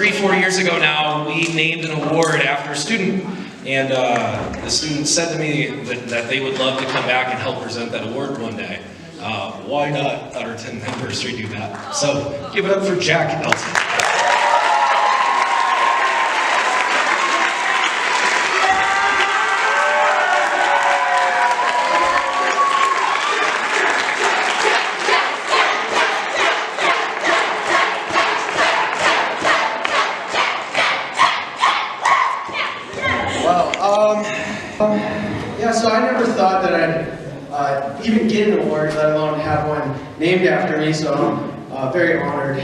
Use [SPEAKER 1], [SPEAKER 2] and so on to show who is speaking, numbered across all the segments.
[SPEAKER 1] 3-4 years ago now, we named an award after a student, and the student said to me that they would love to come back and help present that award one day. Why not at our 10th anniversary do that? So give it up for Jack Elton.
[SPEAKER 2] Yeah, so I never thought that I'd even get an award, let alone have one named after me, so I'm very honored.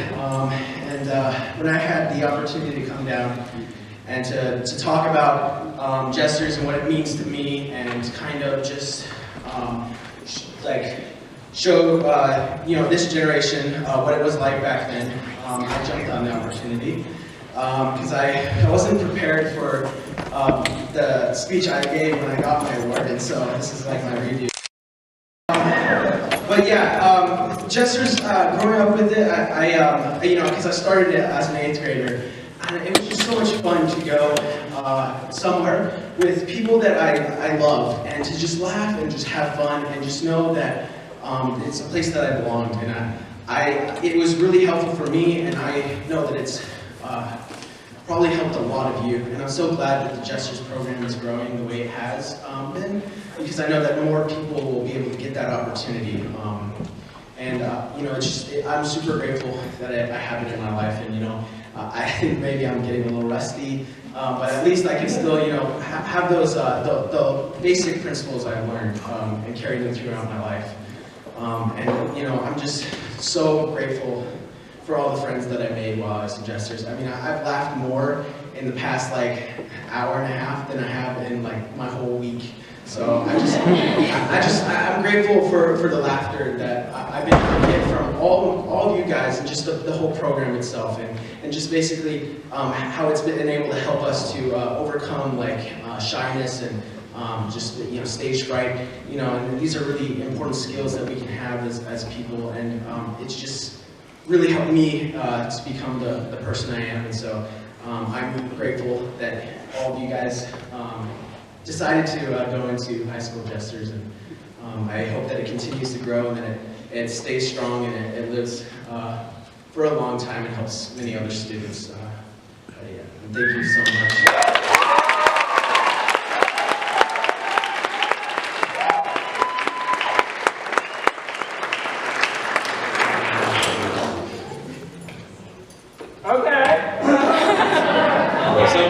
[SPEAKER 2] When I had the opportunity to come down and to talk about Jesters and what it means to me, and kind of just show this generation what it was like back then, I jumped on the opportunity. Because I wasn't prepared for the speech I gave when I got my award, and so this is like my review. But yeah, Jesters, growing up with it, because I started it as an 8th grader, and it was just so much fun to go somewhere with people that I love, and to just laugh and just have fun, and just know that it's a place that I belonged, and it was really helpful for me, and I know that it's probably helped a lot of you, and I'm so glad that the Jesters program is growing the way it has been, because I know that more people will be able to get that opportunity. I'm super grateful that I have it in my life, and I think maybe I'm getting a little rusty, but at least I can still have those the basic principles I've learned and carry them throughout my life. I'm just so grateful for all the friends that I made while I was in Jesters. I mean, I've laughed more in the past hour and a half than I have in my whole week. So I'm grateful for the laughter that I've been able to get from all of you guys, and just the whole program itself, and just basically how it's been able to help us to overcome shyness and stage fright. And these are really important skills that we can have as people, and it's just really helped me to become the person I am. And so I'm grateful that all of you guys decided to go into high school Jesters, and I hope that it continues to grow, and that it stays strong, and it lives for a long time and helps many other students. Thank you so much.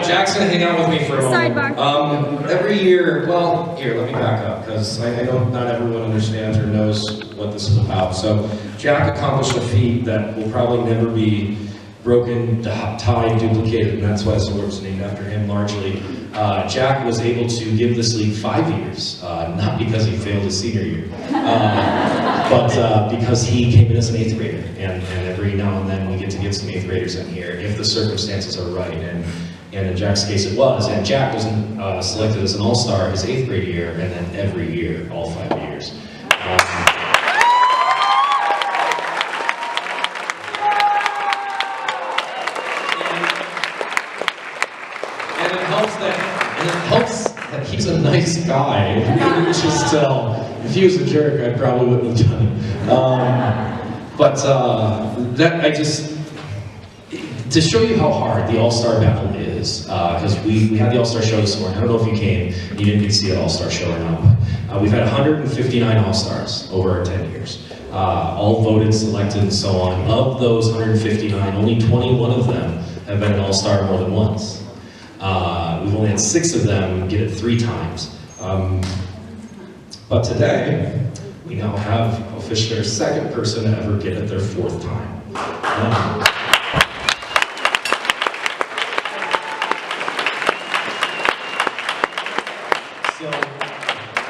[SPEAKER 1] Jack's gonna hang out with me for a moment.
[SPEAKER 3] Sidebar.
[SPEAKER 1] Every year, well, here, let me back up, because I know not everyone understands or knows what this is about. So, Jack accomplished a feat that will probably never be broken, tied, duplicated, and that's why this award was named after him largely. Jack was able to give this league 5 years, not because he failed his senior year, but because he came in as an 8th grader, and every now and then we get to get some 8th graders in here if the circumstances are right. And in Jack's case it was, and Jack was selected as an all-star his 8th grade year, and then every year, all 5 years. And it helps that he's a nice guy. You can just tell. If he was a jerk, I probably wouldn't have done it. To show you how hard the All-Star Battle is, because we had the All-Star Show this morning. I don't know if you came, you didn't get to see the All-Star Show or not. We've had 159 All-Stars over our 10 years. All voted, selected, and so on. Of those 159, only 21 of them have been an All-Star more than once. We've only had 6 of them get it 3 times. But today, we now have officially our 2nd person to ever get it their 4th time.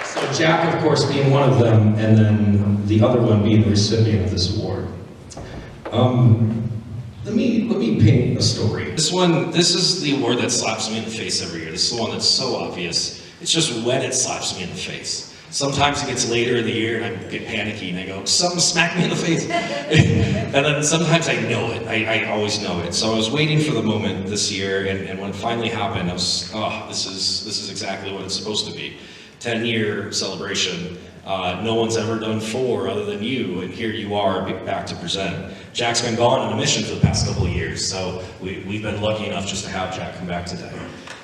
[SPEAKER 1] So Jack, of course, being one of them, and then the other one being the recipient of this award. Let me paint a story. This is the award that slaps me in the face every year. This is the one that's so obvious. It's just when it slaps me in the face.
[SPEAKER 3] Sometimes it gets later in the year and I get panicky and I go, something smacked me in the face. And then sometimes I know it, I always know it. So I was waiting for the moment this year, and when it finally happened, I was, oh, this is exactly what it's supposed to be. 10-year celebration. No one's ever done 4 other than you, and here you are back to present. Jack's been gone on a mission for the past couple of years, so we've been lucky enough just to have Jack come back today.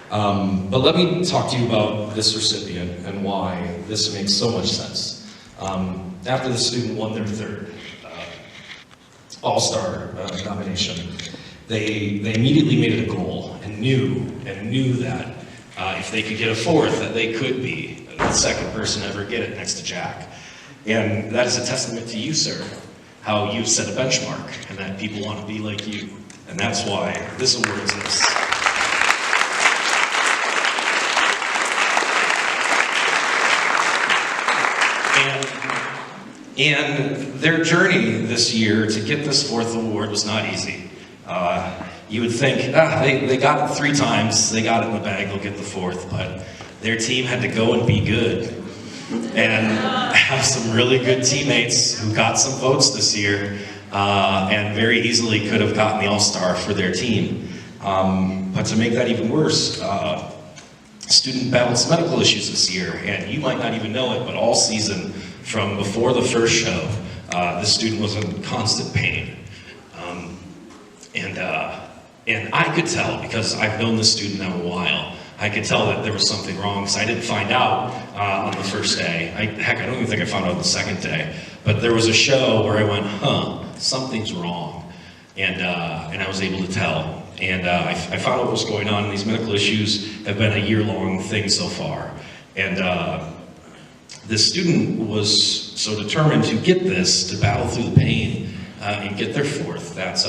[SPEAKER 3] But let me talk to you about this recipient and why this makes so much sense. After the student won their 3rd All-Star nomination, they immediately made it a goal and knew that if they could get a 4th, that they could be the 2nd person to ever get it next to Jack. And that is a testament to you, sir, how you've set a benchmark and that people want to be like you. And that's why this award exists. And their journey this year to get this 4th award was not easy. You would think, they got it 3 times, they got it in the bag, they'll get the 4th, but their team had to go and be good and have some really good teammates who got some votes this year and very easily could have gotten the All-Star for their team. But to make that even worse, student battled some medical issues this year, and you might not even know it, but all season from before the first show, this student was in constant pain. And I could tell, because I've known this student now a while, I could tell that there was something wrong, because I didn't find out on the first day. Heck, I don't even think I found out on the 2nd day. But there was a show where I went, something's wrong. And I was able to tell. And I found out what was going on, and these medical issues have been a year-long thing so far. And this student was so determined to get this, to battle through the pain, and get their 4th. That's,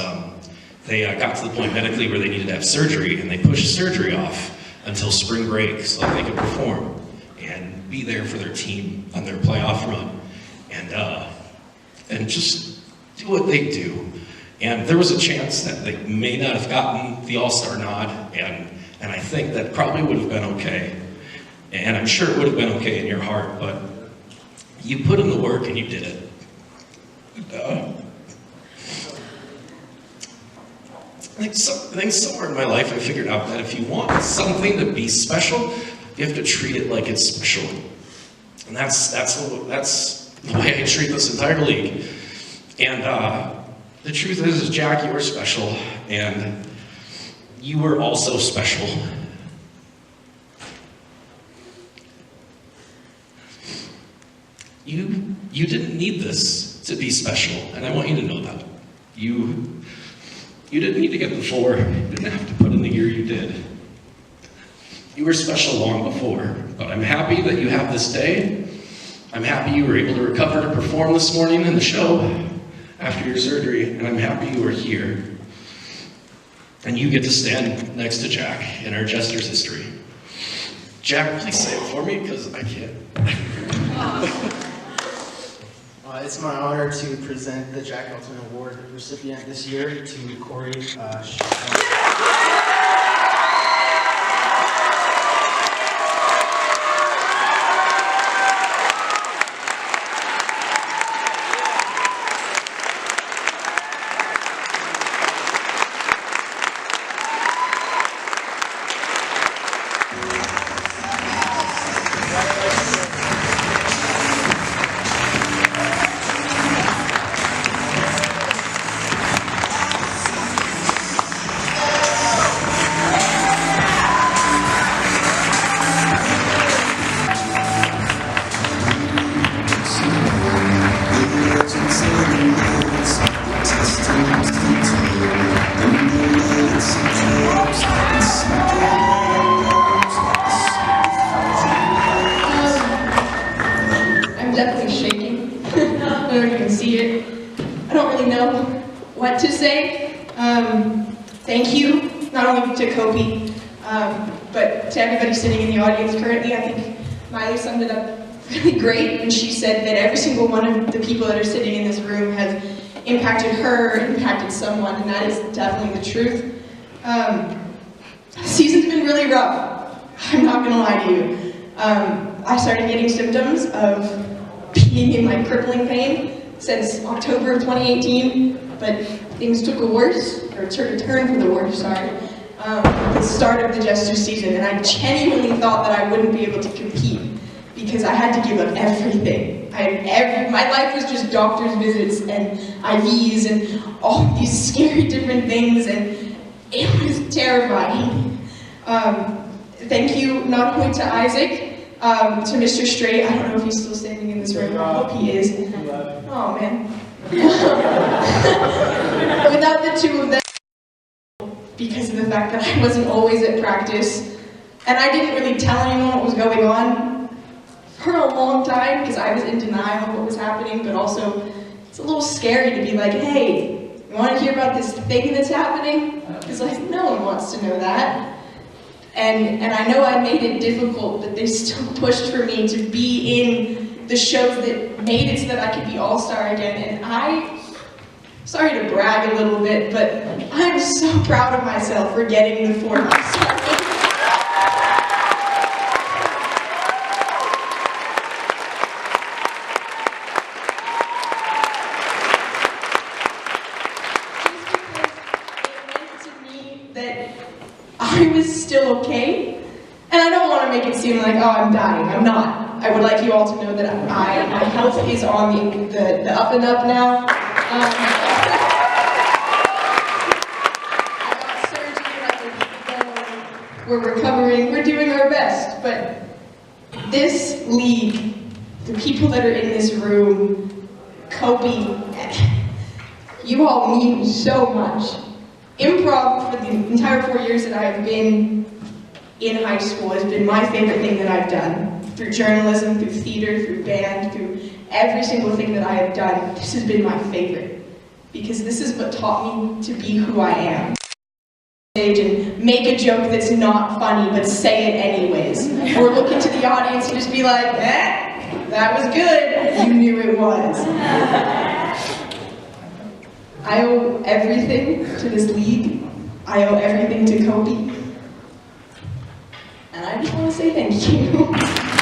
[SPEAKER 3] they got to the point medically where they needed to have surgery, and they pushed surgery off until spring break so that they could perform and be there for their team on their playoff run, and just do what they do. And there was a chance that they may not have gotten the All-Star nod, and I think that probably would have been okay. And I'm sure it would have been okay in your heart, but you put in the work and you did it. I think somewhere in my life I figured out that if you want something to be special, you have to treat it like it's special. And that's the way I treat this entire league. And the truth is, Jack, you were special, and you were also special. You didn't need this to be special, and I want you to know that. You didn't need to get the 4. You didn't have to put in the year you did. You were special long before, but I'm happy that you have this day. I'm happy you were able to recover to perform this morning in the show after your surgery, and I'm happy you are here. And you get to stand next to Jack in our Jesters history. Jack, please say it for me, because I can't.
[SPEAKER 2] It's my honor to present the Jack Elton Award recipient this year to Kori Shalmy.
[SPEAKER 4] Definitely shaking. I don't know if you can see it. I don't really know what to say. Thank you, not only to Kobe, but to everybody sitting in the audience currently. I think Miley summed it up really great, and she said that every single one of the people that are sitting in this room has impacted her, impacted someone, and that is definitely the truth. The season's been really rough. I'm not gonna lie to you. I started getting symptoms of being in my crippling pain since October of 2018, but things took a turn for the worse, sorry, at the start of the Jesters season, and I genuinely thought that I wouldn't be able to compete because I had to give up everything. My life was just doctor's visits and IVs and all these scary different things, and it was terrifying. Thank you not only to Isaac, to Mr. Straight. I don't know if he's still standing in this room. I hope he is. Oh man. Without the two of them, because of the fact that I wasn't always at practice, and I didn't really tell anyone what was going on for a long time, because I was in denial of what was happening, but also it's a little scary to be like, hey, you want to hear about this thing that's happening? Because like, no one wants to know that. And I know I made it difficult, but they still pushed for me to be in the shows that made it so that I could be all-star again. And sorry to brag a little bit, but I'm so proud of myself for getting the 4 all-star. I was still okay, and I don't want to make it seem like, oh, I'm dying. I'm not. I would like you all to know that my health is on the up and up now. I got surgery like a week ago. We're recovering. We're doing our best. But this league, the people that are in this room, Kobe, you all mean so much. Improv, for the entire 4 years that I have been in high school, has been my favorite thing that I've done. Through journalism, through theater, through band, through every single thing that I have done, this has been my favorite. Because this is what taught me to be who I am. And make a joke that's not funny, but say it anyways. Or look into the audience and just be like, that was good. You knew it was. I owe everything to this league. I owe everything to Kobe. And I just want to say thank you.